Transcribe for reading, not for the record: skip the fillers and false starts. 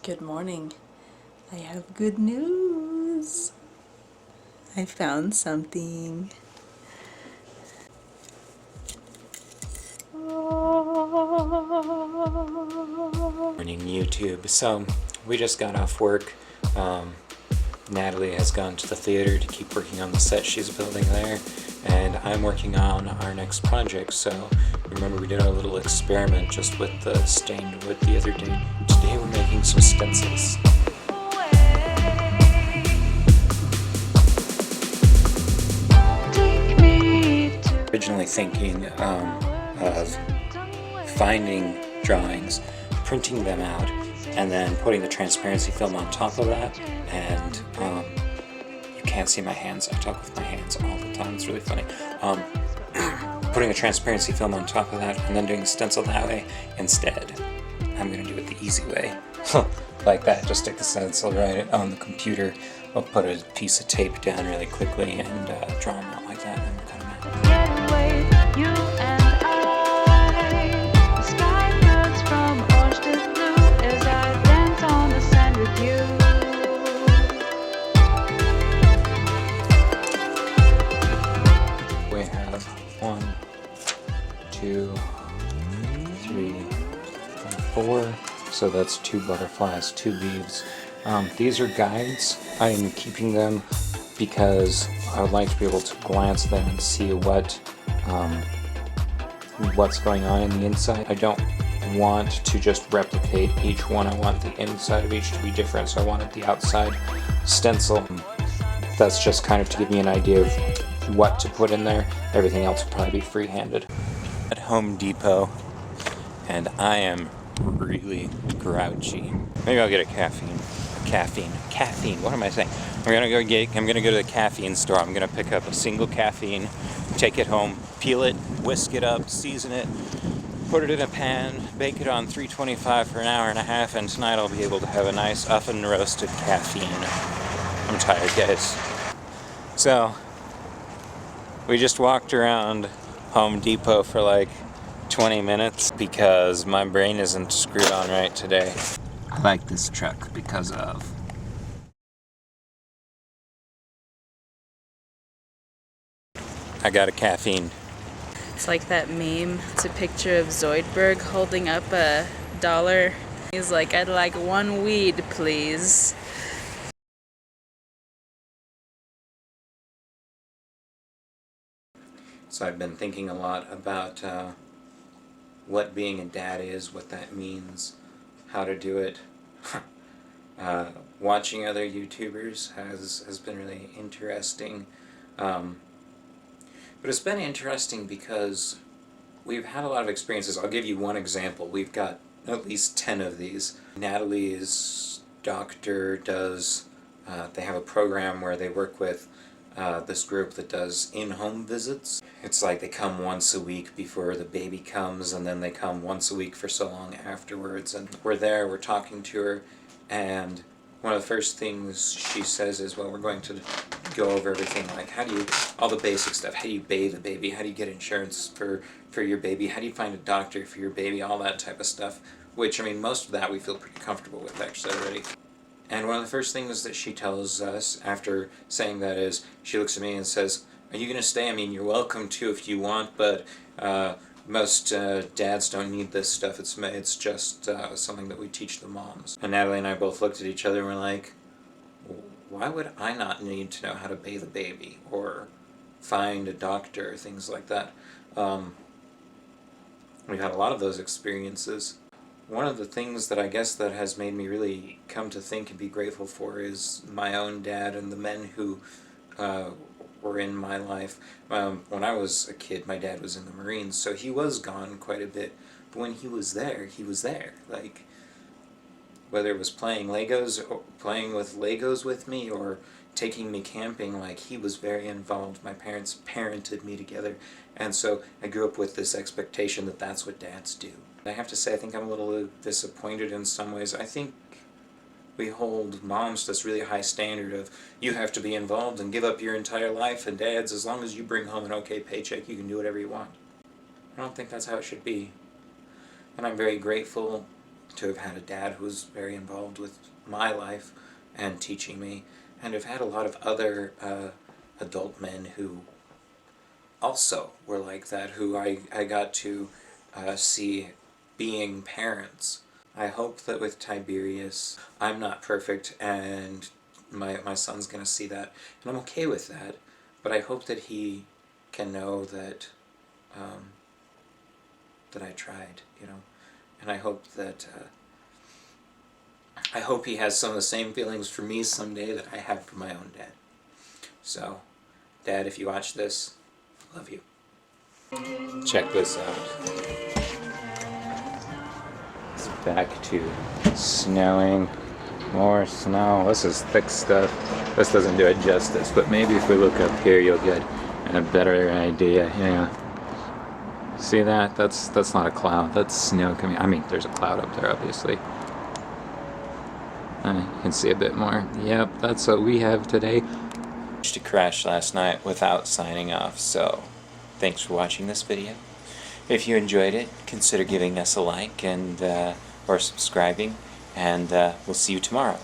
Good morning. I have good news. I found something. Morning YouTube. So we just got off work. Natalie has gone to the theater to keep working on the set she's building there, and I'm working on our next project. So remember we did our little experiment just with the stained wood the other day. Today we're making some stencils. Originally thinking of finding drawings, printing them out, and then putting the transparency film on top of that. And you can't see my hands. I talk with my hands all the time. It's really funny. Putting a transparency film on top of that and then doing a stencil that way. Instead, I'm going to do it the easy way. Like that. Just stick the stencil right on the computer. I'll put a piece of tape down really quickly and draw them out like that, and then cut them out. You and I, the sky floods from orange to blue as I dance on the sand with you. We have 1, 2, 3, and 4. So that's 2 butterflies, 2 leaves. These are guides. I am keeping them because I would like to be able to glance at them and see what's going on in the inside. I don't want to just replicate each one. I want the inside of each to be different, so I wanted the outside stencil. That's just kind of to give me an idea of what to put in there. Everything else will probably be free-handed. At Home Depot, and I am really grouchy. Maybe I'll get a caffeine. What am I saying? I'm gonna go to the caffeine store. I'm gonna pick up a single caffeine, take it home, peel it, whisk it up, season it, put it in a pan, bake it on 325 for an hour and a half, and tonight I'll be able to have a nice oven roasted caffeine. I'm tired, guys. So we just walked around Home Depot for like 20 minutes because my brain isn't screwed on right today. I like this truck because of I got a caffeine. It's like that meme. It's a picture of Zoidberg holding up a dollar. He's like, I'd like 1 weed, please. So I've been thinking a lot about what being a dad is, what that means, how to do it. Watching other YouTubers has been really interesting. But it's been interesting because we've had a lot of experiences. I'll give you one example. We've got at least 10 of these. Natalie's doctor does, they have a program where they work with this group that does in-home visits. It's like they come once a week before the baby comes, and then they come once a week for so long afterwards. And we're there, we're talking to her, and one of the first things she says is, well, we're going to go over everything, like how do you, all the basic stuff, how do you bathe a baby, how do you get insurance for your baby, how do you find a doctor for your baby, all that type of stuff, which, I mean, most of that we feel pretty comfortable with actually already. And one of the first things that she tells us after saying that is, she looks at me and says, are you going to stay? I mean, you're welcome to if you want, but most dads don't need this stuff. It's just something that we teach the moms. And Natalie and I both looked at each other and were like, why would I not need to know how to bathe a baby or find a doctor, things like that? We've had a lot of those experiences. One of the things that I guess that has made me really come to think and be grateful for is my own dad and the men who were in my life. When I was a kid, my dad was in the Marines, so he was gone quite a bit. But when he was there, he was there. Like, whether it was playing with Legos with me or taking me camping, like, he was very involved. My parents parented me together, and so I grew up with this expectation that that's what dads do. I have to say, I think I'm a little disappointed in some ways. I think we hold moms to this really high standard of, you have to be involved and give up your entire life, and dads, as long as you bring home an okay paycheck, you can do whatever you want. I don't think that's how it should be. And I'm very grateful to have had a dad who was very involved with my life and teaching me, and have had a lot of other adult men who also were like that, who I got to see being parents. I hope that with Tiberius, I'm not perfect, and my son's going to see that, and I'm okay with that, but I hope that he can know that that I tried, you know, and I hope that I hope he has some of the same feelings for me someday that I had for my own dad. So, Dad, if you watch this, I love you. Check this out. It's back to snowing. More snow. This is thick stuff. This doesn't do it justice, but maybe if we look up here, you'll get a better idea. Yeah. See that? That's not a cloud. That's snow coming. I mean, there's a cloud up there, obviously. You can see a bit more. Yep, that's what we have today. To crash last night without signing off, so thanks for watching this video. If you enjoyed it, consider giving us a like and or subscribing, and we'll see you tomorrow.